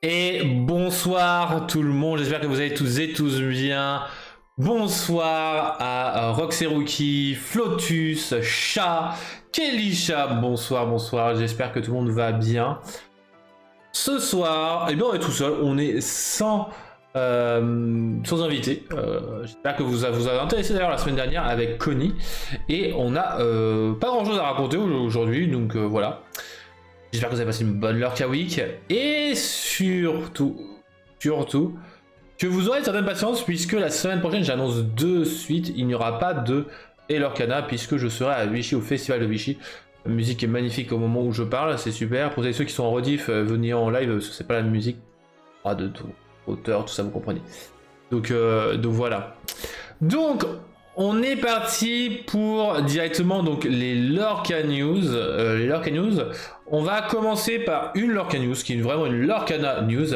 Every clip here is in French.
Et bonsoir tout le monde, j'espère que vous allez tous et tous bien. Bonsoir à Roxeruki, Flotus, Chat, Kelisha, bonsoir, j'espère que tout le monde va bien. Ce soir, eh bien on est tout seul, on est sans invité. J'espère que vous avez intéressé d'ailleurs la semaine dernière avec Connie. Et on n'a pas grand chose à raconter aujourd'hui, donc voilà. J'espère que vous avez passé une bonne Lurka Week. Et surtout, que vous aurez une certaine patience, puisque la semaine prochaine, j'annonce de suite, il n'y aura pas de Lurkana, puisque je serai à Vichy, au festival de Vichy. La musique est magnifique au moment où je parle, c'est super. Pour ceux qui sont en rediff, venez en live, c'est pas la musique. Pas de tout, auteur, tout ça, vous comprenez. Donc voilà. Donc, on est parti pour directement donc les Lurka News. On va commencer par une Lurka News qui est vraiment une Lurkana News.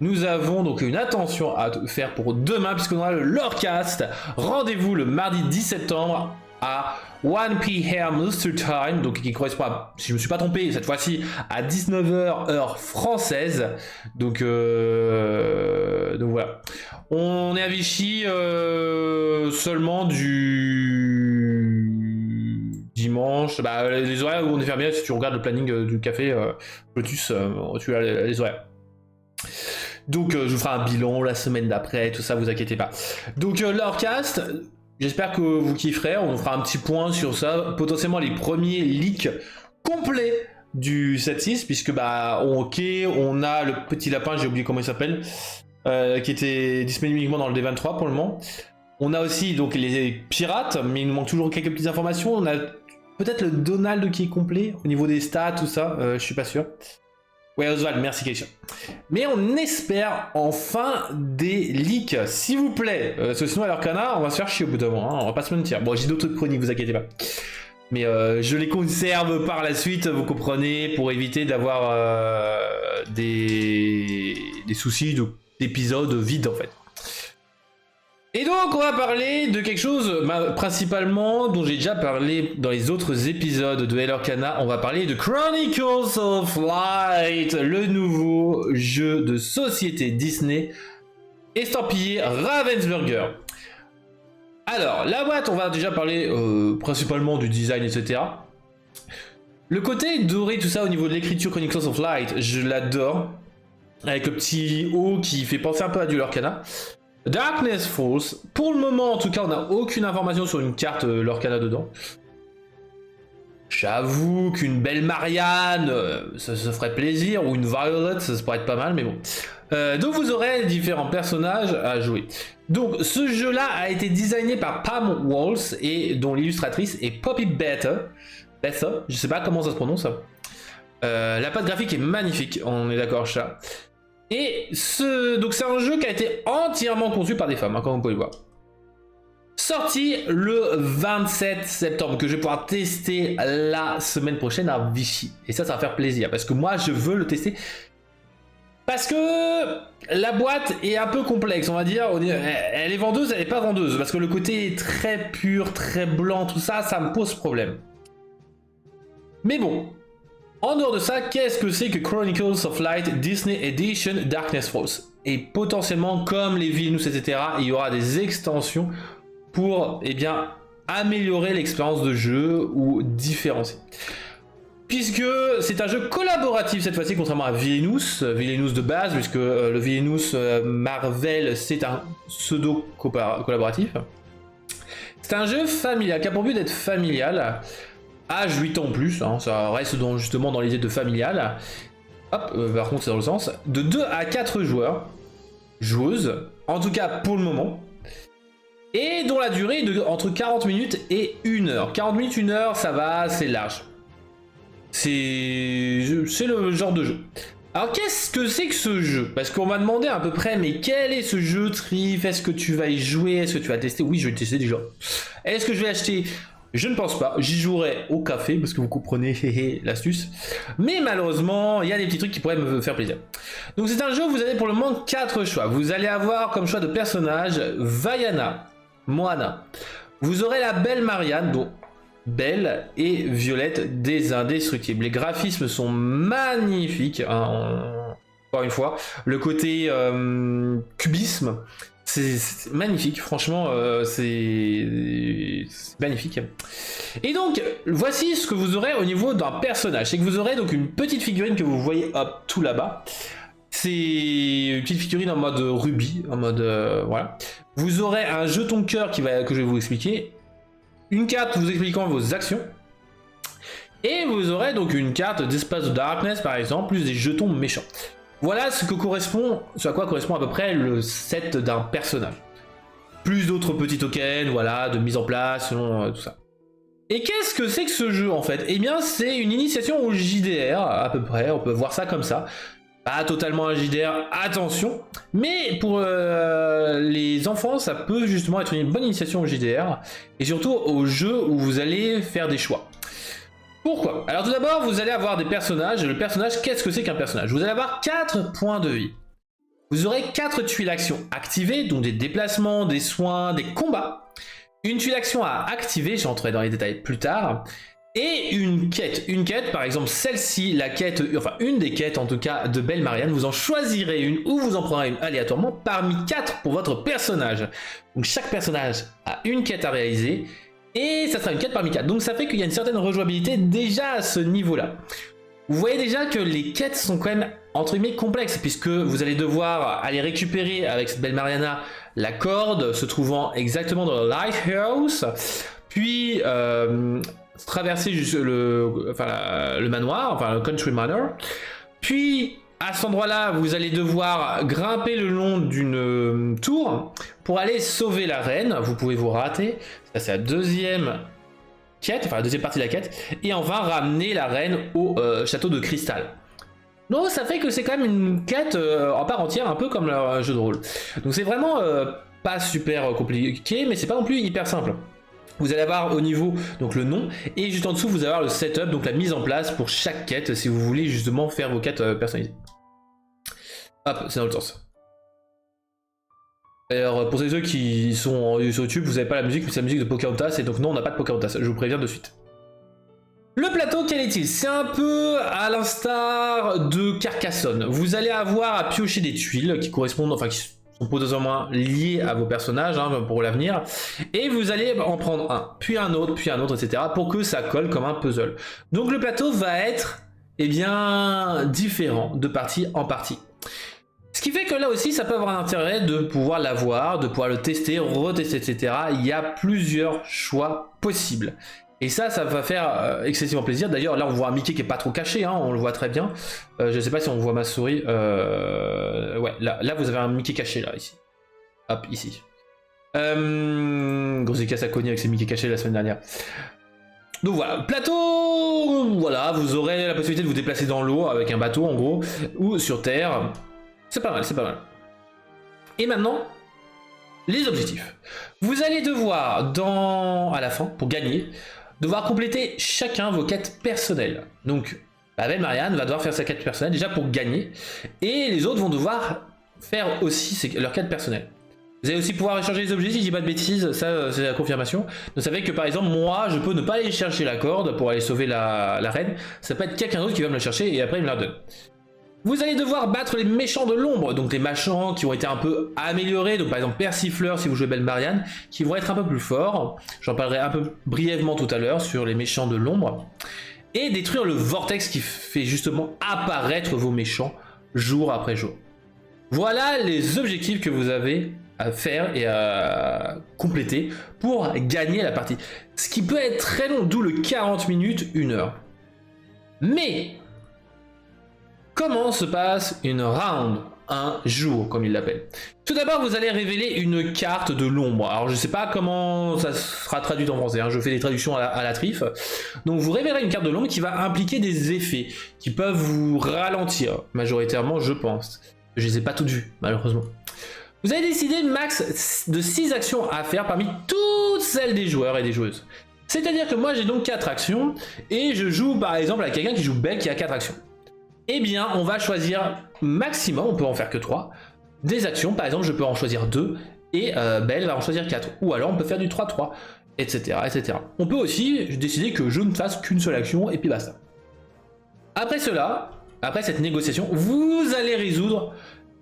Nous avons donc une attention à faire pour demain puisqu'on aura le Lurkcast. Rendez-vous le mardi 10 septembre à 1 p.m. Eastern Time, donc qui correspond à, si je ne me suis pas trompé, cette fois-ci à 19h heure française. Donc voilà. On est à Vichy seulement du dimanche. Bah, les horaires où on est fermé, si tu regardes le planning du café Lotus, tu as les horaires. Donc je vous ferai un bilan la semaine d'après, tout ça, vous inquiétez pas. Donc Lurkcast, j'espère que vous kifferez, on fera un petit point sur ça, potentiellement les premiers leaks complets du 7.6, puisque bah ok, on a le petit lapin, j'ai oublié comment il s'appelle, qui était disponible uniquement dans le D23 pour le moment. On a aussi donc les pirates, mais il nous manque toujours quelques petites informations. On a peut-être le Donald qui est complet au niveau des stats, tout ça, je suis pas sûr. Ouais, Oswald, merci Keisha. Mais on espère enfin des leaks, s'il vous plaît. Parce que sinon, à Lurkana, on va se faire chier au bout d'un moment, hein, on va pas se mentir. Bon, j'ai d'autres chroniques, vous inquiétez pas. Mais je les conserve par la suite, vous comprenez, pour éviter d'avoir des soucis d'épisodes vides en fait. Et donc on va parler de quelque chose principalement dont j'ai déjà parlé dans les autres épisodes de Lurkana. On va parler de Chronicles of Light, le nouveau jeu de société Disney estampillé Ravensburger. Alors la boîte, on va déjà parler principalement du design, etc. Le côté doré, tout ça au niveau de l'écriture Chronicles of Light, je l'adore. Avec le petit O qui fait penser un peu à du Lurkana. Darkness Falls, pour le moment en tout cas on n'a aucune information sur une carte Lurkana dedans. J'avoue qu'une belle Marianne, ça se ferait plaisir, ou une Violet, ça pourrait être pas mal, mais bon. Donc vous aurez différents personnages à jouer. Donc ce jeu-là a été designé par Pam Walls, et dont l'illustratrice est Poppy Better, je sais pas comment ça se prononce. La patte graphique est magnifique, on est d'accord chat. Et donc c'est un jeu qui a été entièrement conçu par des femmes, hein, comme vous pouvez le voir. Sorti le 27 septembre, que je vais pouvoir tester la semaine prochaine à Vichy. Et ça va faire plaisir, parce que moi je veux le tester. Parce que la boîte est un peu complexe, on va dire. Elle est vendeuse, elle n'est pas vendeuse. Parce que le côté est très pur, très blanc, tout ça, ça me pose problème. Mais bon. En dehors de ça, qu'est-ce que c'est que Chronicles of Light Disney Edition Darkness Falls? Et potentiellement, comme les Villainous, etc., il y aura des extensions pour améliorer l'expérience de jeu ou différencier. Puisque c'est un jeu collaboratif cette fois-ci, contrairement à Villainous de base, puisque le Villainous Marvel, c'est un pseudo collaboratif. C'est un jeu familial, qui a pour but d'être familial. Âge 8 ans plus, hein, ça reste justement dans l'idée de familial. Hop, par contre c'est dans le sens de 2 à 4 joueurs, joueuses, en tout cas pour le moment. Et dont la durée est de entre 40 minutes et 1 heure. 40 minutes, 1 heure, ça va, c'est large. C'est le genre de jeu. Alors qu'est-ce que c'est que ce jeu? Parce qu'on m'a demandé à peu près, mais quel est ce jeu Trif? Est-ce que tu vas y jouer? Est-ce que tu vas tester? Oui, je vais le tester déjà. Est-ce que je vais acheter? Je ne pense pas, j'y jouerai au café, parce que vous comprenez l'astuce. Mais malheureusement, il y a des petits trucs qui pourraient me faire plaisir. Donc c'est un jeu où vous avez pour le moment 4 choix. Vous allez avoir comme choix de personnage Vaiana, Moana. Vous aurez la belle Marianne, dont Belle et Violette des Indestructibles. Les graphismes sont magnifiques. Hein. encore une fois. Le côté cubisme, c'est magnifique, franchement, c'est magnifique. Et donc, voici ce que vous aurez au niveau d'un personnage. C'est que vous aurez donc une petite figurine que vous voyez hop, tout là-bas. C'est une petite figurine en mode rubis, en mode voilà. Vous aurez un jeton de cœur que je vais vous expliquer. Une carte vous expliquant vos actions. Et vous aurez donc une carte d'espace de darkness par exemple, plus des jetons méchants. Voilà ce à quoi correspond à peu près le set d'un personnage. Plus d'autres petits tokens, voilà, de mise en place, selon tout ça. Et qu'est-ce que c'est que ce jeu en fait? Eh bien c'est une initiation au JDR à peu près, on peut voir ça comme ça. Pas totalement un JDR, attention, mais pour les enfants ça peut justement être une bonne initiation au JDR, et surtout au jeu où vous allez faire des choix. Pourquoi? Alors tout d'abord, vous allez avoir des personnages, et le personnage, qu'est-ce que c'est qu'un personnage? Vous allez avoir 4 points de vie. Vous aurez 4 tuiles actions activées, donc des déplacements, des soins, des combats. Une tuile action à activer, j'entrerai dans les détails plus tard. Et une quête. Une quête, par exemple celle-ci, la quête, enfin une des quêtes en tout cas de Belle Marianne, vous en choisirez une ou vous en prendrez une aléatoirement parmi 4 pour votre personnage. Donc chaque personnage a une quête à réaliser. Et ça sera une quête parmi 4. Donc ça fait qu'il y a une certaine rejouabilité déjà à ce niveau-là. Vous voyez déjà que les quêtes sont quand même entre guillemets complexes, puisque vous allez devoir aller récupérer avec cette Belle Mariana la corde se trouvant exactement dans le Lighthouse, puis traverser le manoir, enfin le Country Manor, puis à cet endroit-là, vous allez devoir grimper le long d'une tour pour aller sauver la reine. Vous pouvez vous rater. Ça, c'est la deuxième quête, enfin la deuxième partie de la quête. Et enfin, ramener la reine au château de cristal. Donc, ça fait que c'est quand même une quête en part entière, un peu comme leur jeu de rôle. Donc, c'est vraiment pas super compliqué, mais c'est pas non plus hyper simple. Vous allez avoir au niveau donc le nom, et juste en dessous vous allez avoir le setup, donc la mise en place pour chaque quête si vous voulez justement faire vos quêtes personnalisées. Hop, c'est dans le sens. Alors pour ceux qui sont sur YouTube, vous n'avez pas la musique, mais c'est la musique de Pocahontas, et donc non, on n'a pas de Pocahontas, je vous préviens de suite. Le plateau, quel est-il? C'est un peu à l'instar de Carcassonne. Vous allez avoir à piocher des tuiles qui correspondent, enfin qui sont potentiellement liés à vos personnages pour l'avenir, et vous allez en prendre un, puis un autre, etc. pour que ça colle comme un puzzle. Donc le plateau va être différent de partie en partie. Ce qui fait que là aussi ça peut avoir un intérêt de pouvoir l'avoir, de pouvoir le tester, retester, etc. Il y a plusieurs choix possibles. Et ça va faire excessivement plaisir. D'ailleurs, là, on voit un Mickey qui est pas trop caché, on le voit très bien. Je sais pas si on voit ma souris. Ouais, là, vous avez un Mickey caché, là, ici. Hop, ici. Grosika s'est cogné avec ses Mickey cachés la semaine dernière. Donc voilà, plateau, voilà, vous aurez la possibilité de vous déplacer dans l'eau avec un bateau, en gros, ou sur terre. C'est pas mal, c'est pas mal. Et maintenant, les objectifs. Vous allez devoir, à la fin, pour gagner, devoir compléter chacun vos quêtes personnelles. Donc, la Belle Marianne va devoir faire sa quête personnelle déjà pour gagner, et les autres vont devoir faire aussi leur quête personnelle. Vous allez aussi pouvoir échanger les objets, si je dis pas de bêtises, ça c'est la confirmation. Donc ça fait que par exemple, moi, je peux ne pas aller chercher la corde pour aller sauver la reine, ça peut être quelqu'un d'autre qui va me la chercher et après il me la donne. Vous allez devoir battre les méchants de l'ombre, donc les méchants qui ont été un peu améliorés, donc par exemple Persifleur si vous jouez Belle Marianne, qui vont être un peu plus forts. J'en parlerai un peu brièvement tout à l'heure sur les méchants de l'ombre. Et détruire le vortex qui fait justement apparaître vos méchants jour après jour. Voilà les objectifs que vous avez à faire et à compléter pour gagner la partie. Ce qui peut être très long, d'où le 40 minutes, 1 heure. Mais comment se passe une round, un jour, comme il l'appelle? Tout d'abord, vous allez révéler une carte de l'ombre. Alors, je sais pas comment ça sera traduit en français, je fais des traductions à la triffe. Donc, vous révélerez une carte de l'ombre qui va impliquer des effets qui peuvent vous ralentir, majoritairement, je pense. Je les ai pas toutes vues, malheureusement. Vous avez décidé max de 6 actions à faire parmi toutes celles des joueurs et des joueuses. C'est-à-dire que moi, j'ai donc 4 actions, et je joue par exemple à quelqu'un qui joue Belle qui a 4 actions. Eh bien, on va choisir maximum, on peut en faire que 3, des actions. Par exemple, je peux en choisir 2, et Belle va en choisir 4. Ou alors, on peut faire du 3-3, etc., etc. On peut aussi décider que je ne fasse qu'une seule action, et puis basta. Après cela, après cette négociation, vous allez résoudre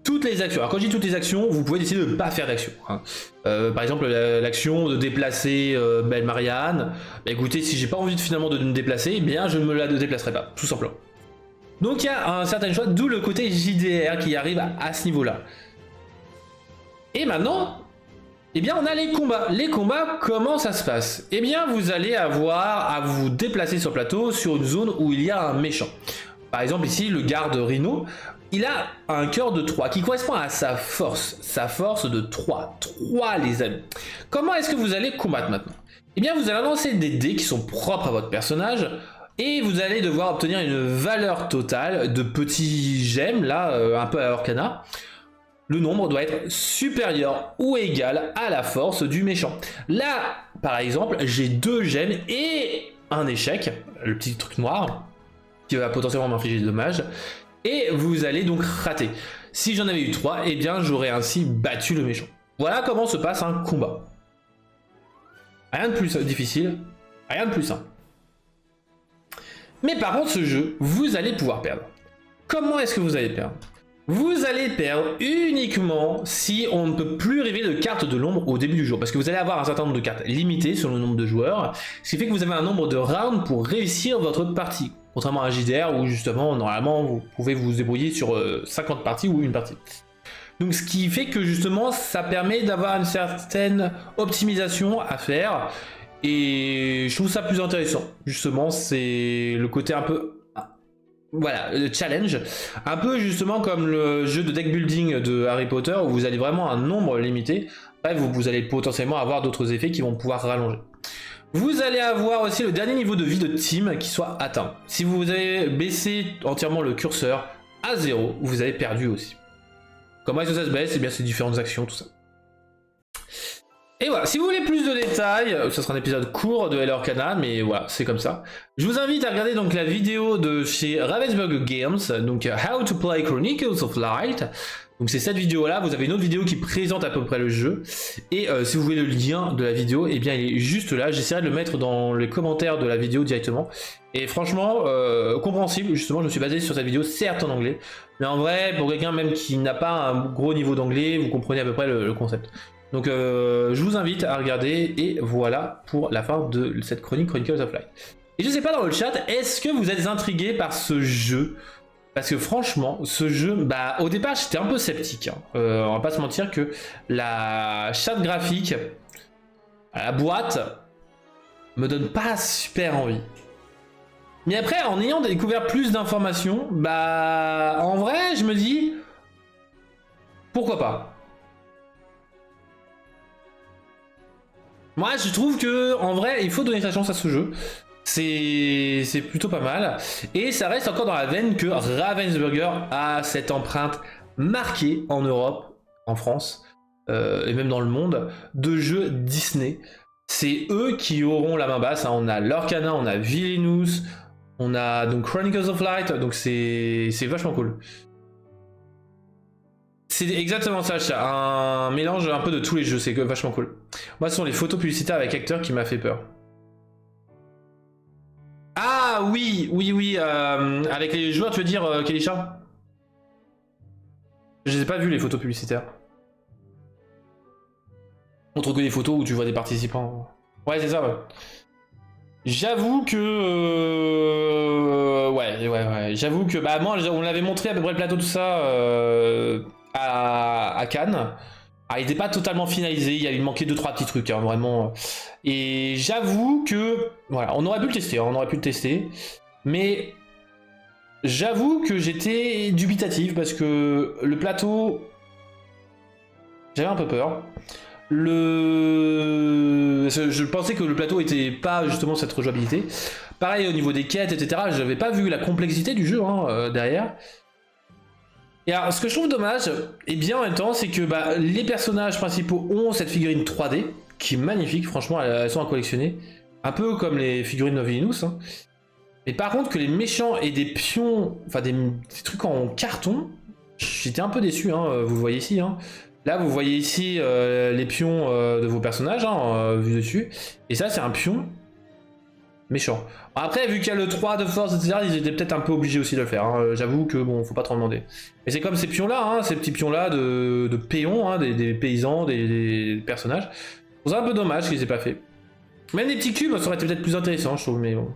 toutes les actions. Alors quand je dis toutes les actions, vous pouvez décider de ne pas faire d'action. Hein. Par exemple, l'action de déplacer Belle Marianne, bah, écoutez, si j'ai pas envie finalement de me déplacer, eh bien je ne me la déplacerai pas, tout simplement. Donc il y a un certain choix, d'où le côté JDR qui arrive à ce niveau-là. Et maintenant, eh bien on a les combats. Les combats, comment ça se passe? Eh bien vous allez avoir à vous déplacer sur le plateau sur une zone où il y a un méchant. Par exemple ici, le garde Rhino, il a un cœur de 3 qui correspond à sa force de 3. 3 les amis. Comment est-ce que vous allez combattre maintenant? Eh bien vous allez lancer des dés qui sont propres à votre personnage. Et vous allez devoir obtenir une valeur totale de petits gemmes, là, un peu à Lorcana. Le nombre doit être supérieur ou égal à la force du méchant. Là, par exemple, j'ai 2 gemmes et un échec, le petit truc noir, qui va potentiellement m'infliger des dommages. Et vous allez donc rater. Si j'en avais eu 3, eh bien j'aurais ainsi battu le méchant. Voilà comment se passe un combat. Rien de plus difficile, rien de plus simple. Mais par contre, ce jeu, vous allez pouvoir perdre. Comment est-ce que vous allez perdre? Vous allez perdre uniquement si on ne peut plus révéler de cartes de l'ombre au début du jour. Parce que vous allez avoir un certain nombre de cartes limitées selon le nombre de joueurs. Ce qui fait que vous avez un nombre de rounds pour réussir votre partie. Contrairement à un JDR où justement, normalement, vous pouvez vous débrouiller sur 50 parties ou une partie. Donc ce qui fait que justement, ça permet d'avoir une certaine optimisation à faire. Et je trouve ça plus intéressant. Justement, c'est le côté un peu... Voilà, le challenge. Un peu justement comme le jeu de deck building de Harry Potter où vous avez vraiment un nombre limité. Bref, vous allez potentiellement avoir d'autres effets qui vont pouvoir rallonger. Vous allez avoir aussi le dernier niveau de vie de team qui soit atteint. Si vous avez baissé entièrement le curseur à 0, vous avez perdu aussi. Comment est-ce que ça se baisse? Eh bien, c'est différentes actions, tout ça. Et voilà, si vous voulez plus de détails, ce sera un épisode court de Lorcana, mais voilà, c'est comme ça. Je vous invite à regarder donc la vidéo de chez Ravensburger Games, donc How to Play Chronicles of Light. Donc c'est cette vidéo-là, vous avez une autre vidéo qui présente à peu près le jeu. Et si vous voulez le lien de la vidéo, eh bien il est juste là, j'essaierai de le mettre dans les commentaires de la vidéo directement. Et franchement, compréhensible, justement, je me suis basé sur cette vidéo, certes en anglais. Mais en vrai, pour quelqu'un même qui n'a pas un gros niveau d'anglais, vous comprenez à peu près le concept. Donc je vous invite à regarder et voilà pour la fin de cette chronique Chronicles of Light. Et je sais pas dans le chat, est-ce que vous êtes intrigués par ce jeu? Parce que franchement, ce jeu, bah au départ j'étais un peu sceptique. Hein. On va pas se mentir que la charte graphique à la boîte me donne pas super envie. Mais après, en ayant découvert plus d'informations, bah en vrai je me dis pourquoi pas. Moi, je trouve que en vrai, il faut donner sa chance à ce jeu. C'est plutôt pas mal. Et ça reste encore dans la veine que Ravensburger a cette empreinte marquée en Europe, en France, et même dans le monde, de jeux Disney. C'est eux qui auront la main basse. Hein. On a Lorcana, on a Villainous, on a donc Chronicles of Light, donc c'est vachement cool. C'est exactement ça, un mélange un peu de tous les jeux, c'est vachement cool. Moi, ce sont les photos publicitaires avec acteurs qui m'a fait peur. Ah oui, avec les joueurs, tu veux dire, Kelisha? Je les ai pas vus les photos publicitaires. Autre que des photos où tu vois des participants. Ouais, c'est ça, ouais. J'avoue que... Ouais. J'avoue que... Bah moi, on l'avait montré à peu près le plateau, tout ça... à Cannes. Ah, il n'était pas totalement finalisé, il manquait 2-3 petits trucs, hein, vraiment. Et j'avoue que... Voilà, on aurait pu le tester, hein, mais j'avoue que j'étais dubitatif parce que le plateau... J'avais un peu peur. Je pensais que le plateau était pas justement cette rejouabilité. Pareil au niveau des quêtes, etc. J'avais pas vu la complexité du jeu hein, derrière. Et alors, ce que je trouve dommage, et bien en même temps, c'est que bah, les personnages principaux ont cette figurine 3D, qui est magnifique, franchement, elles sont à collectionner. Un peu comme les figurines de Villainous. Hein. Mais par contre, que les méchants aient des pions, enfin des trucs en carton, j'étais un peu déçu, hein, vous le voyez ici. Hein. Là, vous voyez ici les pions de vos personnages, hein, vus dessus. Et ça, c'est un pion. méchant. Après, vu qu'il y a le 3 de force, etc., ils étaient peut-être un peu obligés aussi de le faire. Hein. J'avoue que bon, faut pas trop demander. Mais c'est comme ces pions-là, hein, ces petits pions-là de péons, hein, des paysans, des personnages. C'est un peu dommage qu'ils aient pas fait. Même des petits cubes, ça aurait été peut-être plus intéressant, je trouve, mais bon.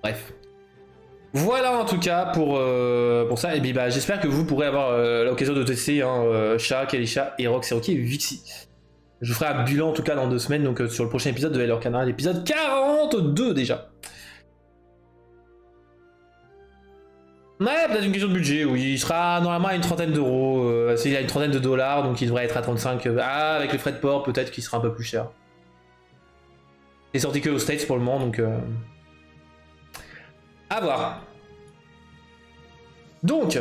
Bref. Voilà en tout cas pour ça. Et puis bah, j'espère que vous pourrez avoir l'occasion de tester hein, Sha, Kelisha, Rox, Cherokee et Vixie. Je ferai un bilan en tout cas dans 2 semaines, donc sur le prochain épisode de Hello Canal, l'épisode 42 déjà. Ouais, peut-être une question de budget, oui. Il sera normalement à une trentaine d'euros. S'il a une trentaine de dollars, donc il devrait être à 35. Ah, avec les frais de port, peut-être qu'il sera un peu plus cher. Il est sorti que aux States pour le moment, donc... À voir. Donc,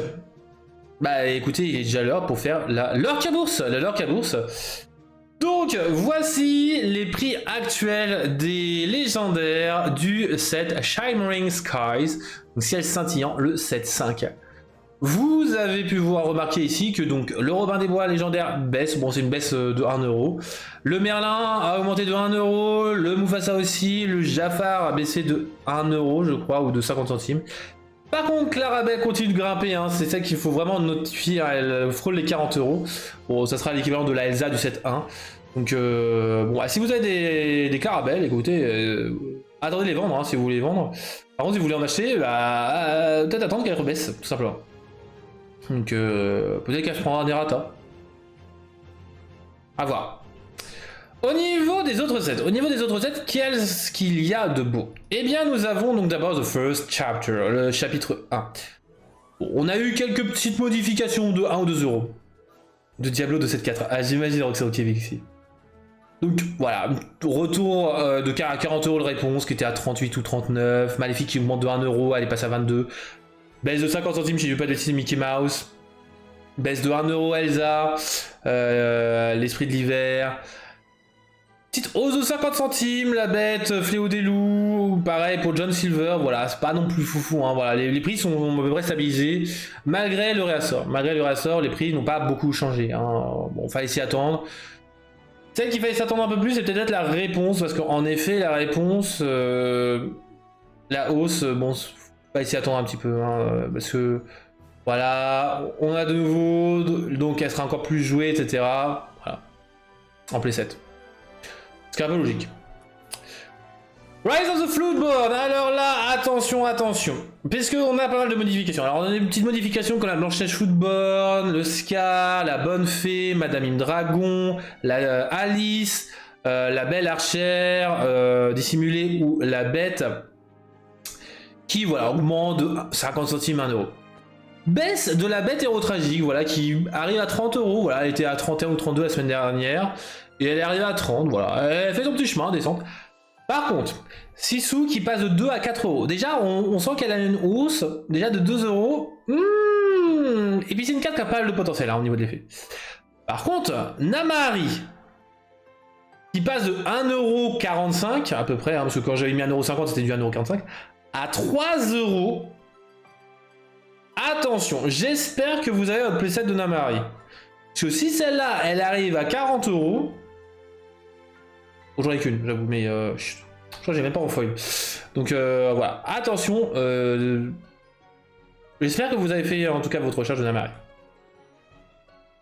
bah écoutez, il est déjà l'heure pour faire la Lorca Bourse. La Lorca Bourse. Donc, voici les prix actuels des légendaires du set Shimmering Skies, donc ciel scintillant, le set 5. Vous avez pu voir remarquer ici que donc le Robin des Bois légendaire baisse, bon c'est une baisse de 1€. Le Merlin a augmenté de 1€, le Mufasa aussi, le Jafar a baissé de 1€, je crois, ou de 50 centimes. Par contre, Clarabelle continue de grimper, hein, c'est ça qu'il faut vraiment notifier, hein, elle frôle les 40€. Bon, ça sera l'équivalent de la Elsa du set 1. Donc, bon, si vous avez des Clarabelle, écoutez, attendez de les vendre, hein, si vous voulez les vendre. Par contre, si vous voulez en acheter, bah, peut-être attendre qu'elle rebaisse, tout simplement. Donc, peut-être qu'elle se prendra des ratas. À voir. Au niveau des autres sets, qu'est-ce qu'il y a de beau? Eh bien, nous avons donc d'abord The First Chapter, le chapitre 1. Bon, on a eu quelques petites modifications de 1 ou 2€. De Diablo de 7.4. Ah, j'imagine Roxy ici. Donc voilà, retour de 40€ de réponse qui était à 38 ou 39. Maléfique qui augmente de 1€, elle est passée à 22. Baisse de 50 centimes si je ne dis pas de bêtises, Mickey Mouse. Baisse de 1€ Elsa. L'esprit de l'hiver. Petite hausse de 50 centimes, la bête, Fléau des loups, pareil pour John Silver, voilà, c'est pas non plus foufou, hein, voilà, les prix sont à peu près stabilisés, malgré le réassort. Malgré le réassort, les prix n'ont pas beaucoup changé, hein. Bon, fallait s'y attendre. Celle qu'il fallait s'attendre un peu plus, c'est peut-être la réponse, parce qu'en effet, la réponse, la hausse, bon, fallait s'y attendre un petit peu, hein, parce que, voilà, on a de nouveau, donc elle sera encore plus jouée, etc. Voilà, en playset. C'est un peu logique. Rise of the Floodboard. Alors là, attention, attention. Puisqu'on a pas mal de modifications. Alors on a des petites modifications comme la Blanche-Neige Floodboard, le Ska, la Bonne Fée, Madame Dragon, la Alice, la Belle Archère, dissimulée ou la Bête, qui voilà, augmente de 50 centimes 1€. Baisse de la Bête Héros Tragique, voilà, qui arrive à 30€. Voilà, elle était à 31 ou 32 la semaine dernière. Et elle est arrivée à 30, voilà. Elle fait son petit chemin, descente. Par contre, Sisu qui passe de 2 à 4€. Déjà, on sent qu'elle a une hausse, déjà de 2€. Et puis c'est une carte qui a pas mal de potentiel hein, au niveau de l'effet. Par contre, Namahari, qui passe de 1,45€ à peu près, hein, parce que quand j'avais mis 1,50€, c'était du 1,45€, à 3€. Attention, j'espère que vous avez votre playset de Namahari. Parce que si celle-là, elle arrive à 40€, bon, j'en ai qu'une, j'avoue, mais je crois que j'ai même pas en foil. Donc voilà, attention. J'espère que vous avez fait en tout cas votre recherche de Namahari.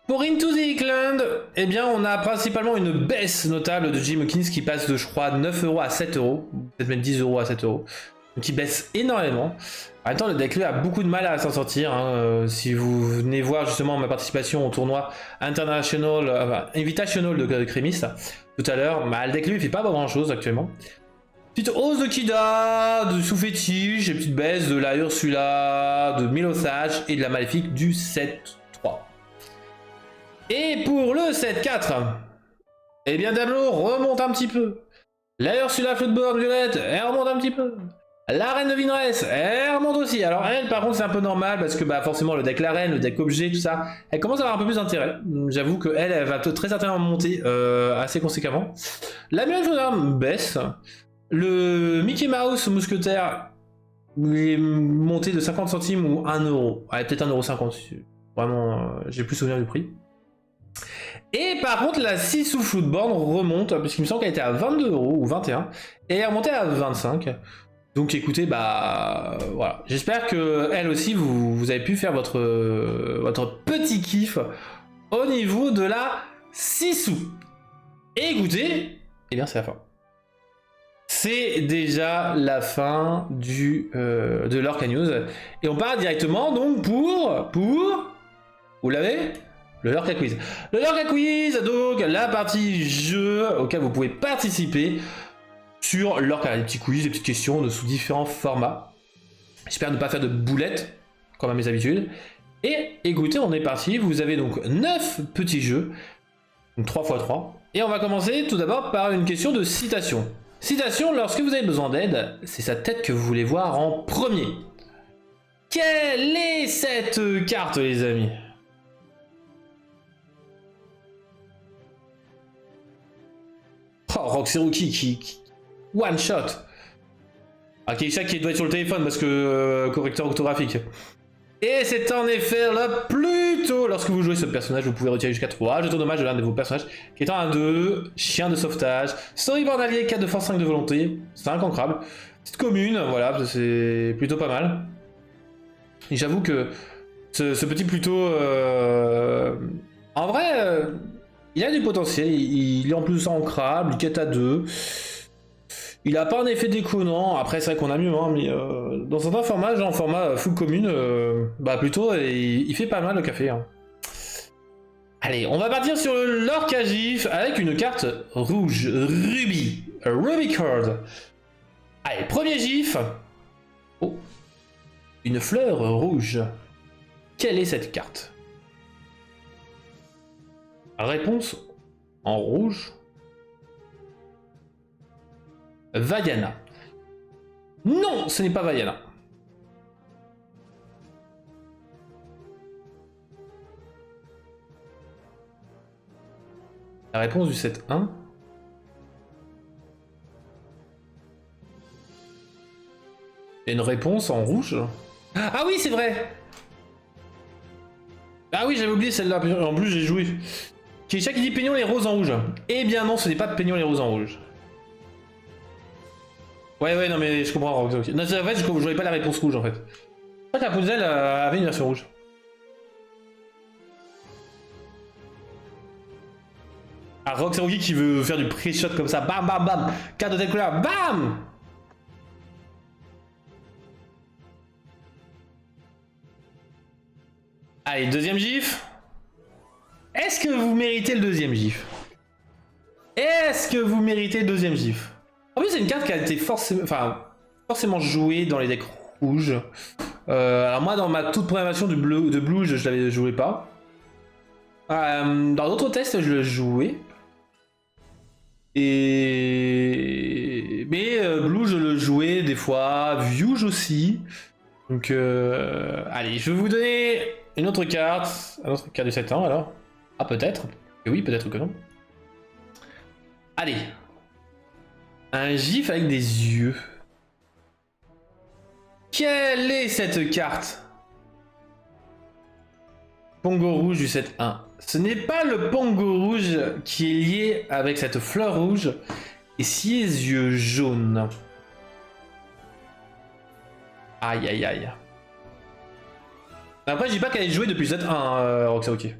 Pour Into the Ickland, eh bien, on a principalement une baisse notable de Jim Hawkins qui passe de, je crois, 9€ à 7€, peut-être même 10€ à 7€. Donc il baisse énormément. En même temps, le deck lui a beaucoup de mal à s'en sortir. Hein. Si vous venez voir justement ma participation au tournoi Invitational de Crémis tout à l'heure, bah, le deck lui il fait pas grand chose actuellement. Petite hausse de Kida, de Sous-Fétiche, et petite baisse de la Ursula, de Milothage et de la Maléfique du 7-3. Et pour le 7-4, eh bien Diablo remonte un petit peu. La Ursula Floodboard Violette, elle remonte un petit peu. La reine de Vinress, elle remonte aussi. Alors elle, par contre, c'est un peu normal parce que bah, forcément le deck la reine, le deck objet, tout ça, elle commence à avoir un peu plus d'intérêt. J'avoue que elle va très certainement monter assez conséquemment. La Muriel baisse. Le Mickey Mouse mousquetaire est monté de 50 centimes ou 1€. Ouais, peut-être 1,50€. Vraiment, j'ai plus souvenir du prix. Et par contre, la 6 sous Floodborn remonte, parce qu'il me semble qu'elle était à 22 € ou 21, et elle est remontée à 25. Donc écoutez, bah voilà. J'espère que elle aussi, vous avez pu faire votre petit kiff au niveau de la 6 sous. Et écoutez, eh bien c'est la fin. C'est déjà la fin de l'Orca News. Et on part directement donc pour vous l'avez, le Lorca Quiz. Le Lorca Quiz, donc la partie jeu auquel vous pouvez participer sur Lorca, des petits quiz, des petites questions sous différents formats. J'espère ne pas faire de boulettes, comme à mes habitudes. Et écoutez, on est parti. Vous avez donc 9 petits jeux, donc 3 x 3. Et on va commencer tout d'abord par une question de citation. Citation, lorsque vous avez besoin d'aide, c'est sa tête que vous voulez voir en premier. Quelle est cette carte, les amis? Oh, Roxeruki qui one shot. Ah, Keisha qui doit être sur le téléphone parce que correcteur orthographique. Et c'est en effet là plutôt lorsque vous jouez ce personnage, vous pouvez retirer jusqu'à 3 jetons dommage de l'un de vos personnages qui étant un 2, chien de sauvetage, storyboard allié, 4 de force, 5 de volonté, 5 ancrable, petite commune, voilà, c'est plutôt pas mal. Et j'avoue que ce petit plutôt en vrai il a du potentiel, il est en plus ancrable, il quête à 2. Il a pas un effet déconnant, après c'est vrai qu'on a mieux, hein, mais dans certains formats, genre en format full commune, bah plutôt, il fait pas mal le café. Hein. Allez, on va partir sur le Lorca GIF avec une carte rouge, Ruby Card. Allez, premier GIF. Oh, une fleur rouge. Quelle est cette carte? Réponse en rouge. Vaiana. Non, ce n'est pas Vaiana. La réponse du set 1. Et une réponse en rouge. Ah oui, c'est vrai. Ah oui, j'avais oublié celle-là. En plus, j'ai joué. Keisha qui dit Peignon les roses en rouge. Eh bien non, ce n'est pas Peignon les roses en rouge. Ouais, non, mais je comprends. Okay. Non, en fait, je voyais pas la réponse rouge en fait. Je crois que la Rapunzel avait une version rouge. Ah, Roxeruki qui veut faire du pré-shot comme ça. Bam, bam, bam. Carte de telle couleur. Bam. Allez, deuxième gif. Est-ce que vous méritez le deuxième gif? Est-ce que vous méritez le deuxième gif? En plus, c'est une carte qui a été forcément jouée dans les decks rouges. Alors moi, dans ma toute première version de Blue, je l'avais joué pas. Dans d'autres tests, je le jouais. Mais Blue, je le jouais des fois. Vuge aussi. Donc, allez, je vais vous donner une autre carte. Un autre carte de 7 ans, alors. Ah, peut-être. Oui, peut-être que non. Allez. Un gif avec des yeux. Quelle est cette carte? Pongo rouge du set 1. Ce n'est pas le Pongo rouge qui est lié avec cette fleur rouge et ses yeux jaunes. Aïe aïe aïe. Après, je dis pas qu'elle est jouée depuis le set 1, Roxaoki.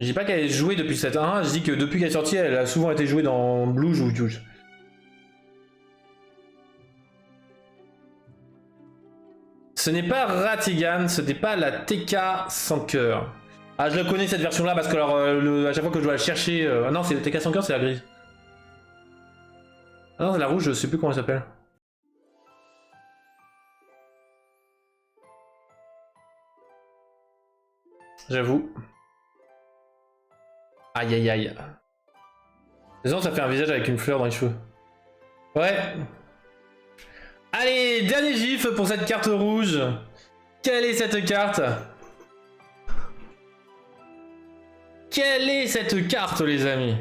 Je dis pas qu'elle est jouée depuis le set 1, je dis que depuis qu'elle est sortie, elle a souvent été jouée dans Blue ou Juge. Ce n'est pas Ratigan, ce n'est pas la TK sans cœur. Ah, je le connais cette version là parce que alors, à chaque fois que je dois la chercher. Ah non, c'est le TK sans cœur, c'est la grise. Ah non, c'est la rouge, je sais plus comment elle s'appelle. J'avoue. Aïe aïe aïe. Désolé, ça fait un visage avec une fleur dans les cheveux. Ouais. Allez, dernier gif pour cette carte rouge. Quelle est cette carte? Quelle est cette carte, les amis?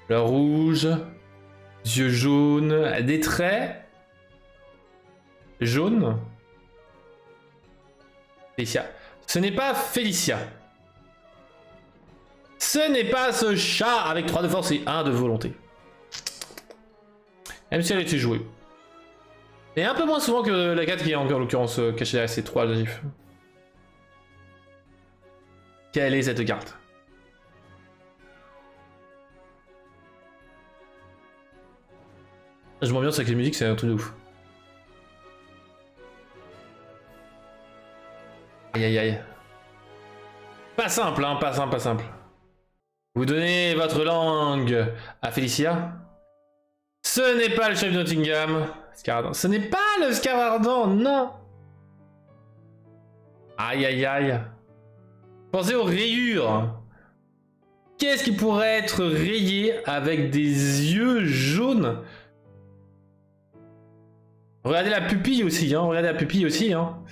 Le rouge, yeux jaunes, des traits jaunes. Félicia. Ce n'est pas Félicia. Ce n'est pas ce chat avec 3 de force et 1 de volonté. Même si elle a été jouée. Et un peu moins souvent que la 4 qui est en l'occurrence cachée derrière ces 3 gifs. Quelle est cette carte? Je m'ambiance avec les musiques, c'est un truc de ouf. Aïe aïe aïe. Pas simple, hein, pas simple, pas simple. Vous donnez votre langue à Félicia. Ce n'est pas le chef de Nottingham. Scaradon. Ce n'est pas le Scaradon, non. Aïe aïe aïe. Pensez aux rayures. Qu'est-ce qui pourrait être rayé avec des yeux jaunes? Regardez la pupille aussi, hein. Regardez la pupille aussi, hein.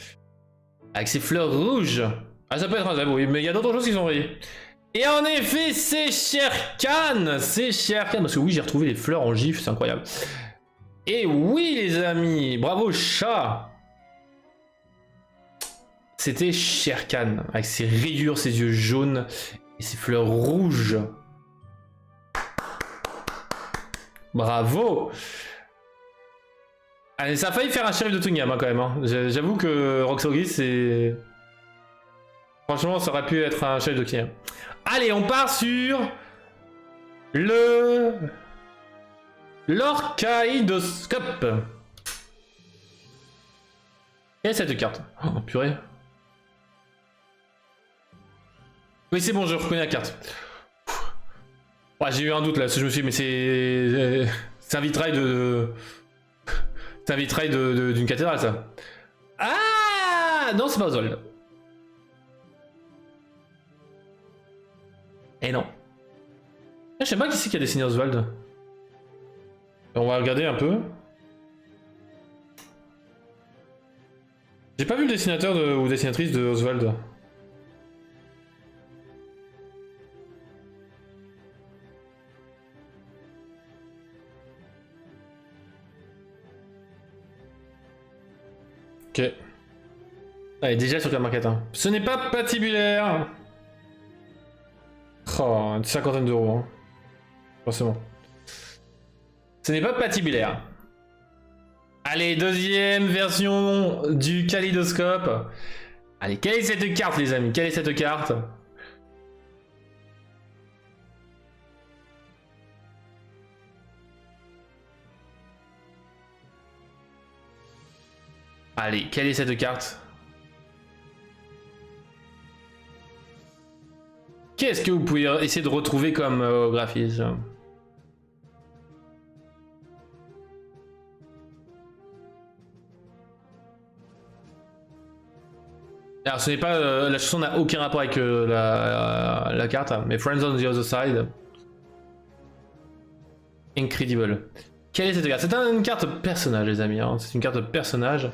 Avec ses fleurs rouges. Ah, ça peut être un zèbre, oui, mais il y a d'autres choses qui sont rayées. Et en effet, c'est Shere-Khan. C'est Shere-Khan. Parce que oui, j'ai retrouvé les fleurs en gif, c'est incroyable. Et oui, les amis. Bravo, chat. C'était Shere-Khan. Avec ses rayures, ses yeux jaunes et ses fleurs rouges. Bravo. Allez, ça a failli faire un shérif de Nottingham hein, quand même. Hein. J'avoue que Roxorgis, c'est... Franchement, ça aurait pu être un shérif de Nottingham. Allez, on part sur... l'Orcaïdoscope. Quelle est cette carte? Oh, purée. Oui, c'est bon, je reconnais la carte. Ouais, j'ai eu un doute là, je me suis dit, mais c'est... C'est un vitrail de... C'est un vitrail d'une cathédrale, ça. Ah non, c'est pas Oswald. Eh non. Je sais pas qui c'est qui a dessiné Oswald. On va regarder un peu. J'ai pas vu le dessinateur ou dessinatrice de Oswald. Ok. Allez, déjà sur la maquette. Hein. Ce n'est pas patibulaire. Oh, une cinquantaine d'euros. Hein. Forcément. Ce n'est pas patibulaire. Allez, deuxième version du kaléidoscope. Allez, quelle est cette carte, les amis? Quelle est cette carte? Allez, quelle est cette carte? Qu'est-ce que vous pouvez essayer de retrouver comme graphisme? Alors ce n'est pas... la chanson n'a aucun rapport avec la carte, mais Friends on the Other Side. Incredible. Quelle est cette carte? C'est une carte personnage, les amis. Hein. C'est une carte personnage.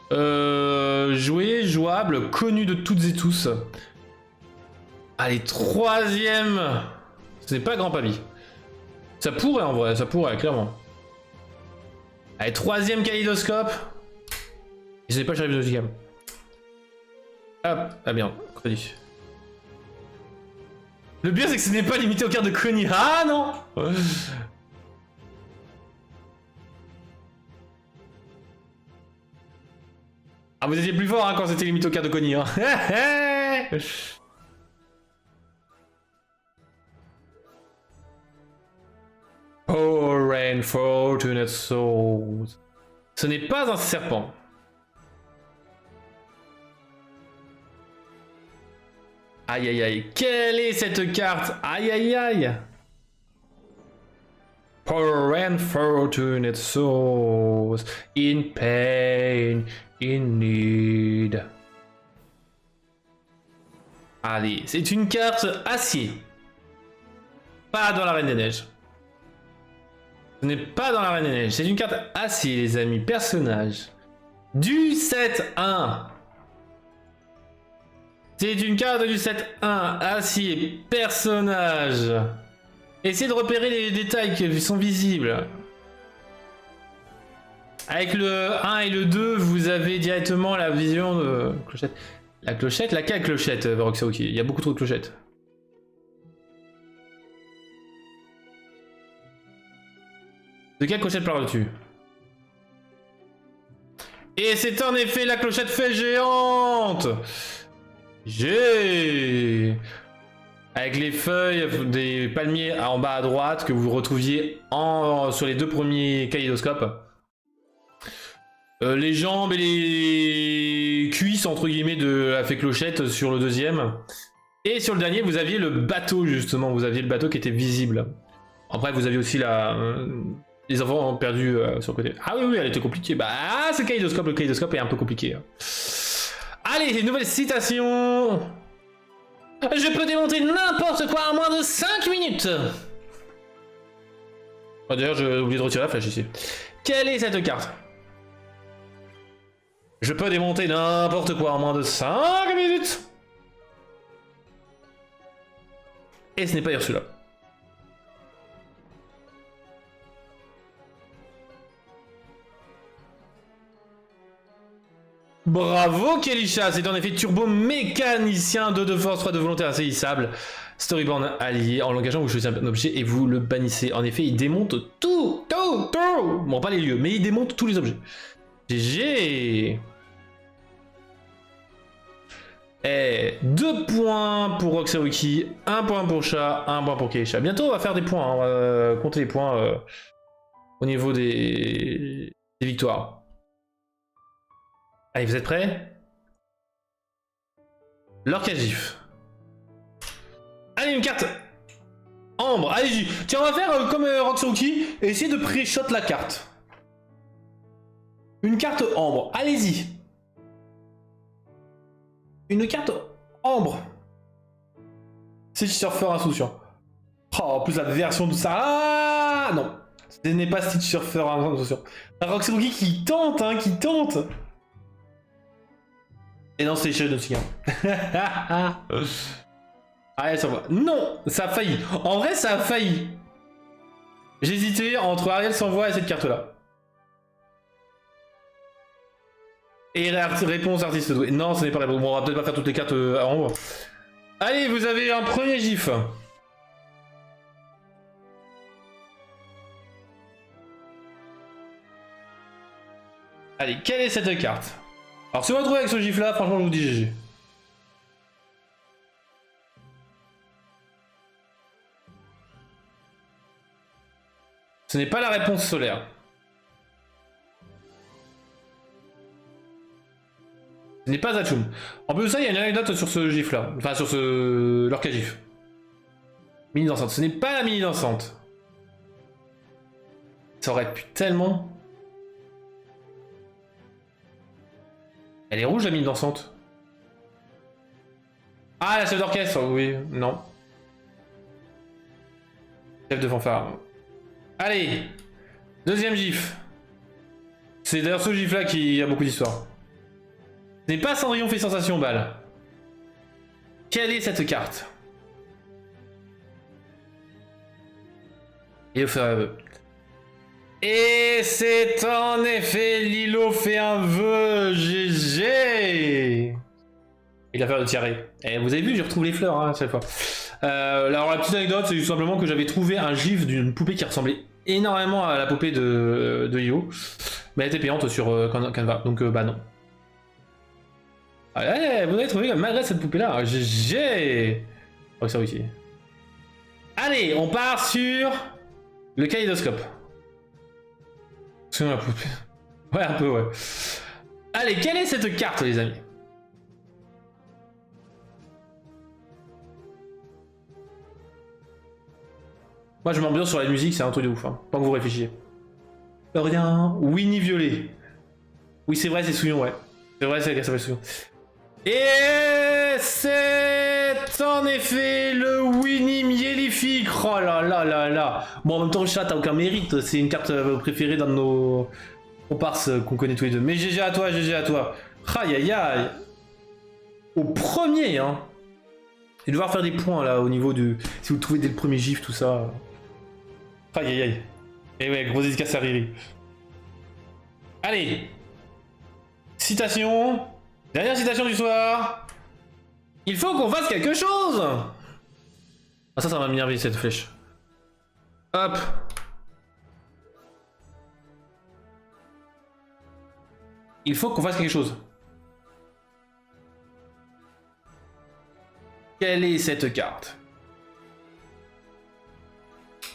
Joué, jouable, connu de toutes et tous. Allez, troisième. Ce n'est pas Grand Papi. Ça pourrait en vrai, ça pourrait, clairement. Allez, troisième kaléidoscope. Et ce n'est pas Sheriff de Nottingham. Hop, ah bien, crédit. Le pire c'est que ce n'est pas limité aux cartes de Connie. Ah non. Ah vous étiez plus fort hein, quand c'était limité aux cartes de Connie. Hein. Poor and fortunate souls. Ce n'est pas un serpent. Aïe aïe aïe, quelle est cette carte? Aïe aïe aïe. Poor and fortunate souls, in pain, in need. Allez, c'est une carte acier. Pas dans la Reine des Neiges. Ce n'est pas dans la Reine des Neiges, c'est une carte acier les amis, personnage. Du 7-1. C'est une carte du 7-1, acier, personnage. Essayez de repérer les détails qui sont visibles. Avec le 1 et le 2, vous avez directement la vision de clochette. La clochette, laquelle clochette, Roxaoki? Il y a beaucoup trop de clochettes. De quelle clochette parles-tu? Et c'est en effet la clochette fée géante! J'ai... Avec les feuilles des palmiers en bas à droite que vous retrouviez sur les deux premiers kaléidoscopes. Les jambes et les cuisses entre guillemets de la fée clochette sur le deuxième. Et sur le dernier vous aviez le bateau justement, vous aviez le bateau qui était visible. Après vous aviez aussi les enfants perdus sur le côté. Ah oui, elle était compliquée. Bah c'est le kaléidoscope est un peu compliqué. Allez, nouvelle citation. Je peux démonter n'importe quoi en moins de 5 minutes. Oh, d'ailleurs, j'ai oublié de retirer la flèche ici. Quelle est cette carte? Je peux démonter n'importe quoi en moins de 5 minutes. Et ce n'est pas Ursula. Bravo Kelisha, c'est en effet turbo mécanicien 2 de force, 3 de volonté insaisissable. Storyboard allié, en l'engageant vous choisissez un objet et vous le bannissez. En effet il démonte tout. Bon pas les lieux, mais il démonte tous les objets. GG. Et 2 points pour Roxaoki, 1 point pour Chat, 1 point pour Kelisha. Bientôt on va faire des points, hein. On va compter les points au niveau des victoires. Allez, vous êtes prêts? L'orcagif. Allez, une carte. Ambre, allez-y. Tiens, on va faire comme Roxaoki et essayer de pré-shot la carte. Une carte ambre, allez-y. Une carte ambre. Stitch Surfer insouciant. Oh, en plus la version de ça. Ah non, ce n'est pas Stitch Surfer insouciant. Roxaoki qui tente, hein, qui tente. Et non, c'est Shadow aussi. Allez, ça va. Non, ça a failli. En vrai, ça a failli. J'hésitais entre Ariel sans voix et cette carte-là. Et la réponse artiste doué. Non, ce n'est pas la bonne. Bon, on va peut-être pas faire toutes les cartes en haut. Allez, vous avez un premier gif. Allez, quelle est cette carte? Alors si vous retrouvez avec ce gif là, franchement je vous dis GG. Ce n'est pas la réponse solaire. Ce n'est pas Zachum. En plus de ça, il y a une anecdote sur ce gif là. Enfin sur ce... l'orca gif. Mini dansante. Ce n'est pas la mini dansante. Ça aurait pu tellement... Elle est rouge la mine dansante. Ah la chef d'orchestre, oui, non. Chef de fanfare. Allez, deuxième gif. C'est d'ailleurs ce gif là qui a beaucoup d'histoire. Ce n'est pas Cendrillon fait sensation balle. Quelle est cette carte? Et au fur et à mesure. Et c'est en effet Lilo fait un vœu, GG. Il a fait le tirer. Et vous avez vu, j'ai retrouvé les fleurs hein, cette fois. Alors la petite anecdote, c'est tout simplement que j'avais trouvé un gif d'une poupée qui ressemblait énormément à la poupée de Lilo. Mais elle était payante sur Canva, donc bah non. Allez, vous avez trouvé malgré cette poupée là, GG. Oh ça aussi. Allez, on part sur le kaléidoscope. C'est la poupée. Ouais, un peu, ouais. Allez, quelle est cette carte, les amis? Moi, je m'ambiance sur la musique, c'est un truc de ouf. Hein. Pas que vous réfléchissiez. Rien. Winnie Violet. Oui, c'est vrai, c'est Souillon, ouais. C'est vrai, c'est ça s'appelle Souillon. Et c'est en effet le Winnie Mielifique. Oh là là là là. Bon, en même temps, le chat, t'as aucun mérite. C'est une carte préférée d'un de nos comparses qu'on connaît tous les deux. Mais GG à toi, GG à toi. Aïe aïe aïe. Au premier, hein. Et devoir faire des points là au niveau du. Si vous trouvez dès le premier gif, tout ça. Aïe aïe aïe. Et ouais, gros dédicace à Riri. Allez. Citation. Dernière citation du soir. Il faut qu'on fasse quelque chose. Ah ça va m'énerver cette flèche. Hop. Il faut qu'on fasse quelque chose. Quelle est cette carte?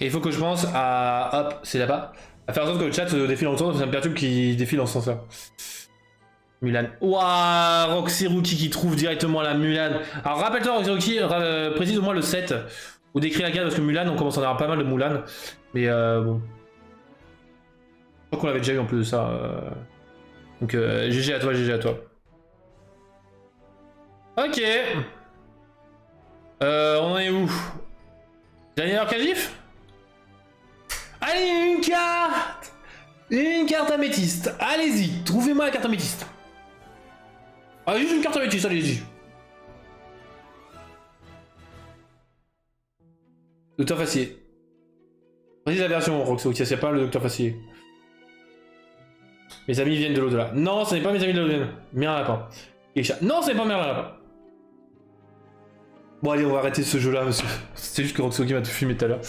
Et il faut que je pense à... Hop, c'est là-bas. À faire en sorte que le chat défile en sens, ça me perturbe qu'il défile en ce sens-là. Mulan. Ouah, Roxy Rookie qui trouve directement la Mulan. Alors rappelle-toi Roxy Rookie, précise-moi le 7. Ou décris la carte parce que Mulan, on commence à en avoir pas mal de Mulan. Mais bon. Je crois qu'on l'avait déjà eu en plus de ça. Donc GG à toi, GG à toi. Ok. On en est où? Dernier qualif? Allez, une carte! Une carte améthyste. Allez-y, trouvez-moi la carte améthyste. Ah, juste une carte améthyste, allez-y. Docteur Facier. Précise la version, Roxo, c'est pas le Docteur Facier. Mes amis viennent de l'au-delà. Non, ce n'est pas mes amis de l'au-delà. Merlin Lapin. Non, ce n'est pas Merlin Lapin. Bon, allez, on va arrêter ce jeu-là, monsieur. C'est juste que Roxo qui m'a tout filmé tout à l'heure.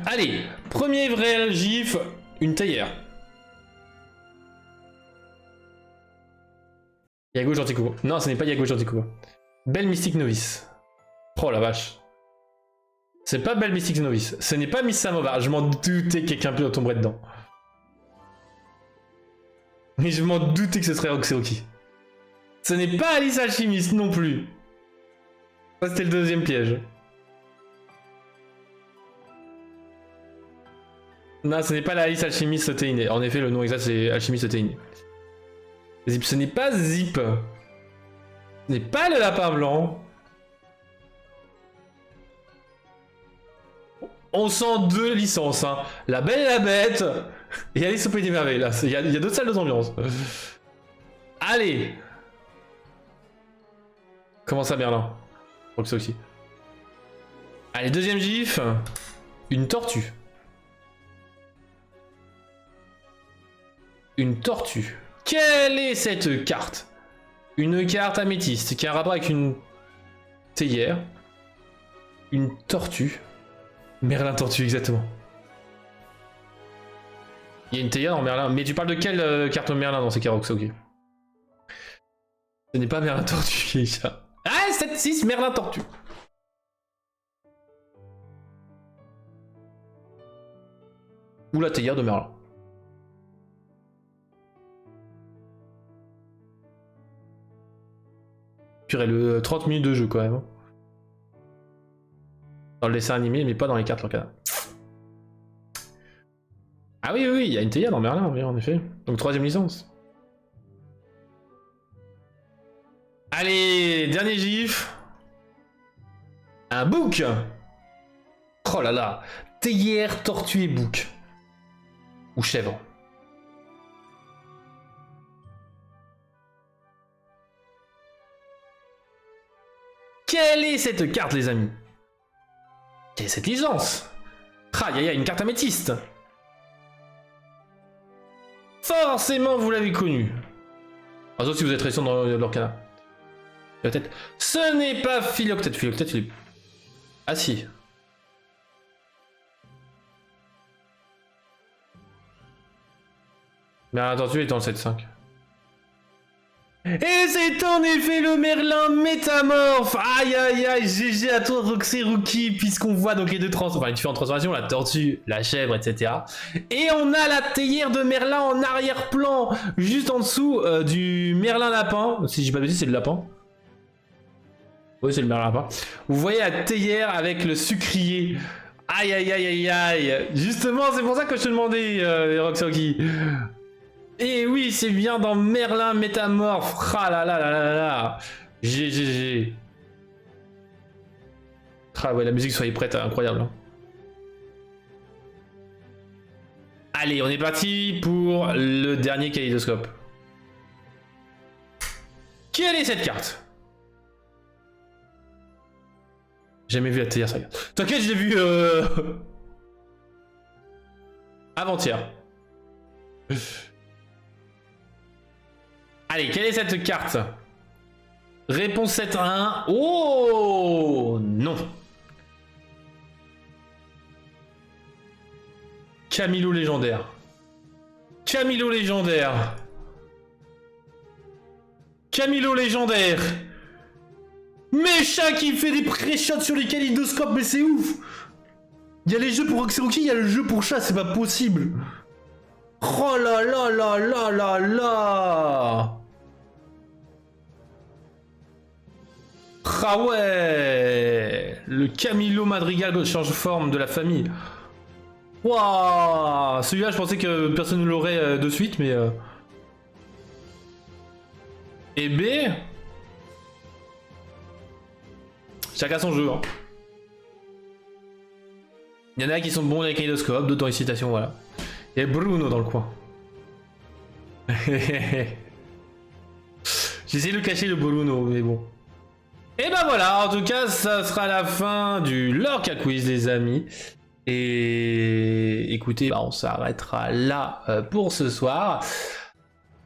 Allez, premier vrai gif, une théière. Yago Gentikubo. Non, ce n'est pas Yago Gentikubo. Belle Mystique Novice. Oh la vache. C'est pas Belle Mystique Novice. Ce n'est pas Miss Samovar. Je m'en doutais que quelqu'un peut tomber dedans. Mais je m'en doutais que ce serait Roxy. Ce n'est pas Alice Alchimiste non plus. Ça, c'était le deuxième piège. Non, ce n'est pas la Alice Alchimiste Teiné. En effet, le nom exact, c'est Alchimiste Teiné. Zip, ce n'est pas Zip. Ce n'est pas le lapin blanc. On sent deux licences, hein. La Belle et la Bête et Alice au Pays des Merveilles. Là, il y a deux salles d'ambiance. Allez. Comment ça, Merlin? Aussi. Allez, deuxième gif. Une tortue. Une tortue. Quelle est cette carte? Une carte améthyste qui a un rapport avec une théière. Une tortue. Merlin tortue, exactement. Il y a une théière dans Merlin. Mais tu parles de quelle carte Merlin dans ces Carox? Ok. Ce n'est pas Merlin tortue qui est ça. Ah, 7-6, Merlin tortue. Ou la théière de Merlin. Purée, le 30 minutes de jeu quand même. Dans le dessin animé, mais pas dans les cartes locales. Ah oui, oui, il y a une théière dans Merlin, oui, en effet. Donc troisième licence. Allez, dernier gif. Un bouc. Oh là là. Théière, tortue et bouc. Ou chèvre. Quelle est cette carte, les amis? Quelle est cette licence? Ah, y a une carte améthyste. Forcément, vous l'avez connue. Ah, sauf si vous êtes resté dans leur canard. Peut-être. Ce n'est pas Philoctète. Philoctète, il est... Ah si. Mais attends, tu es dans le 7-5. Et c'est en effet le Merlin métamorphe. Aïe aïe aïe, GG à toi Roxy Rookie, puisqu'on voit donc les deux les différentes transformations, la tortue, la chèvre, etc. Et on a la théière de Merlin en arrière-plan, juste en dessous du Merlin lapin. Si j'ai pas dit, c'est le lapin. Oui, c'est le Merlin lapin. Vous voyez la théière avec le sucrier. Aïe aïe aïe aïe aïe. Justement, c'est pour ça que je te demandais, Roxy Rookie. Et oui, c'est bien dans Merlin Métamorphe. Ah là là là là là. GGG. Ah ouais, la musique, soyez prête, incroyable. Allez, on est parti pour le dernier kaléidoscope. Quelle est cette carte? Jamais vu la théière, ça. T'inquiète, je l'ai vu avant-hier. Allez, quelle est cette carte? Réponse 7 à 1. Oh non. Camilo légendaire. Camilo légendaire. Camilo légendaire. Mécha qui fait des pré-shots sur les kaléidoscopes, mais c'est ouf. Il y a les jeux pour Xeroki, il y a le jeu pour chat, c'est pas possible. Oh là là là là là là. Ah ouais. Le Camilo Madrigal change forme de la famille. Waouh. Celui-là, je pensais que personne ne l'aurait de suite, mais... Et B... Chacun son jeu, hein. Il y en a qui sont bons avec kaléidoscope, d'autres dans les citations, voilà. Il y a Bruno dans le coin. J'essaie de cacher le Bruno, mais bon. Et ben voilà, en tout cas, ça sera la fin du Lorca Quiz, les amis. Et écoutez, bah, on s'arrêtera là pour ce soir.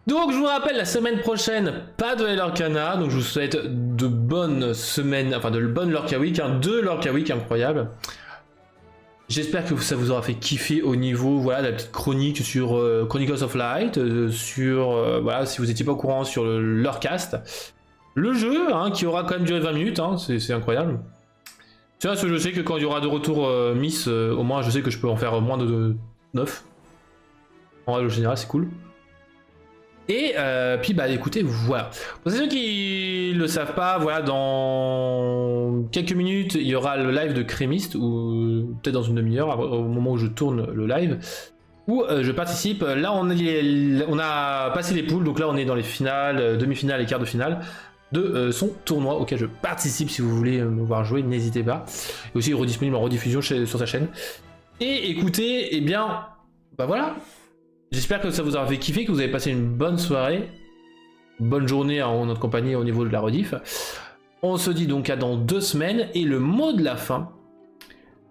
Donc je vous rappelle, la semaine prochaine, pas de Lorcana, donc je vous souhaite de bonnes semaines, enfin de bonnes Lorca Week, hein, 2 Lorca Week incroyables. J'espère que ça vous aura fait kiffer au niveau, voilà, de la petite chronique sur Chronicles of Light, sur, voilà, si vous n'étiez pas au courant sur le Lorcast. Le jeu, hein, qui aura quand même duré 20 minutes, hein, c'est incroyable. Tu vois, je sais que quand il y aura de retour Miss, au moins je sais que je peux en faire moins de 9. En règle générale, c'est cool. Et puis bah écoutez, voilà. Pour ceux qui le savent pas, voilà, dans quelques minutes, il y aura le live de Crémiste, ou peut-être dans une demi-heure, au moment où je tourne le live, où je participe. Là, on a passé les poules, donc là on est dans les finales, demi-finales et quarts de finale de son tournoi auquel je participe. Si vous voulez me voir jouer, n'hésitez pas. Et aussi redisponible en rediffusion sur sa chaîne. Et écoutez, eh bien, bah voilà. J'espère que ça vous aura fait kiffer, que vous avez passé une bonne soirée, bonne journée en notre compagnie au niveau de la rediff. On se dit donc à dans 2 semaines, et le mot de la fin...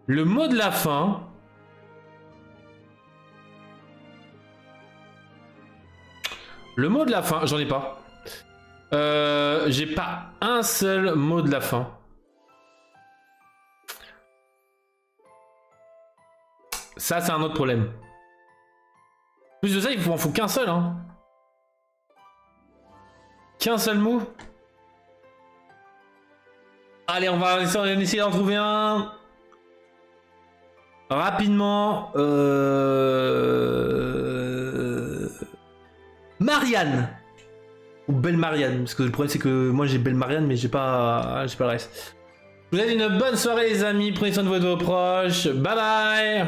Le mot de la fin... Le mot de la fin, j'en ai pas. J'ai pas un seul mot de la fin. Ça, c'est un autre problème. Plus de ça, il en faut qu'un seul, hein. Qu'un seul mot. Allez, on va essayer d'en trouver un. Rapidement. Marianne. Ou Belle Marianne. Parce que le problème, c'est que moi, j'ai Belle Marianne, mais j'ai pas le reste. Vous avez une bonne soirée, les amis. Prenez soin de vos proches. Bye bye.